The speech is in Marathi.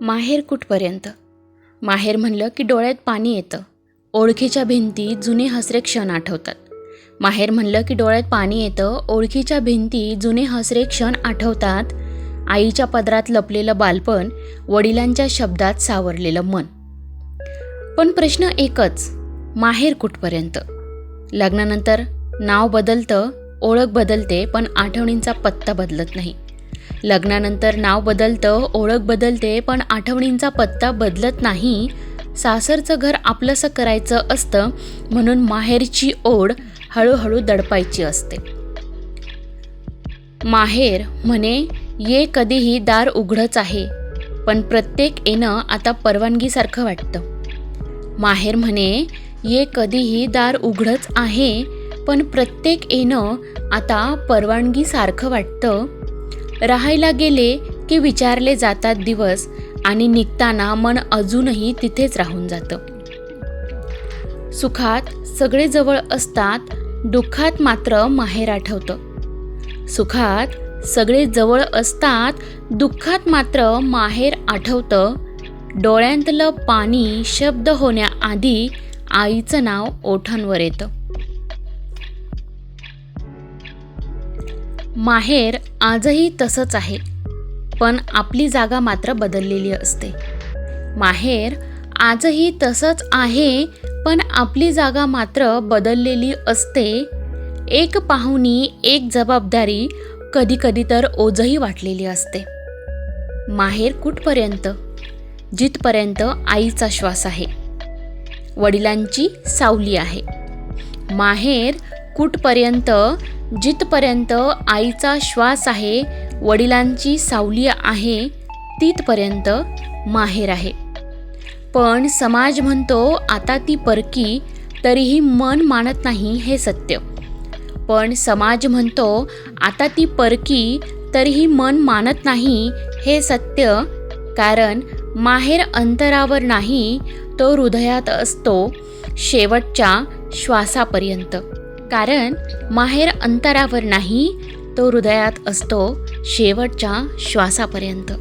माहेर कुठपर्यंत? माहेर म्हणलं की डोळ्यात पाणी येतं. ओळखीच्या भिंती, जुने हसरे क्षण आठवतात. माहेर म्हणलं की डोळ्यात पाणी येतं. ओळखीच्या भिंती, जुने हसरे क्षण आठवतात. आईच्या पदरात लपलेलं बालपण, वडिलांच्या शब्दात सावरलेलं मन. पण प्रश्न एकच, माहेर कुठपर्यंत? लग्नानंतर नाव बदलतं, ओळख बदलते, पण आठवणींचा पत्ता बदलत नाही. लग्नानंतर नाव बदलतं, ओळख बदलते, पण आठवणींचा पत्ता बदलत नाही. सासरचं घर आपलंसं करायचं असतं, म्हणून माहेरची ओढ हळूहळू दडपायची असते. माहेर म्हणे, ये कधीही दार उघडंच आहे, पण प्रत्येक येणं आता परवानगीसारखं वाटतं. माहेर म्हणे, ये कधीही दार उघडंच आहे, पण प्रत्येक येणं आता परवानगीसारखं वाटतं. राहायला गेले की विचारले जातात दिवस, आणि निघताना मन अजूनही तिथेच राहून जातं. सुखात सगळे जवळ असतात, दुःखात मात्र माहेर आठवतं. सुखात सगळे जवळ असतात, दुःखात मात्र माहेर आठवतं. डोळ्यांतलं पाणी शब्द होण्याआधी आईचं नाव ओठांवर येतं. माहेर आजही तसंच आहे, पण आपली जागा मात्र बदललेली असते. माहेर आजही तसंच आहे, पण आपली जागा मात्र बदललेली असते. एक पाहुणी, एक जबाबदारी, कधीकधी तर ओझही वाटलेली असते. माहेर कुठपर्यंत? जिथपर्यंत आईचा श्वास आहे, वडिलांची सावली आहे. माहेर कुठपर्यंत? जिथपर्यंत आईचा श्वास आहे, वडिलांची सावली आहे, तिथपर्यंत माहेर आहे. पण समाज म्हणतो आता ती परकी, तरीही मन मानत नाही हे सत्य. पण समाज म्हणतो आता ती परकी, तरीही मन मानत नाही हे सत्य. कारण माहेर अंतरावर नाही, तो हृदयात असतो शेवटच्या श्वासापर्यंत. कारण माहेर अंतरावर नाही, तो हृदयात असतो शेवटच्या श्वासापर्यंत.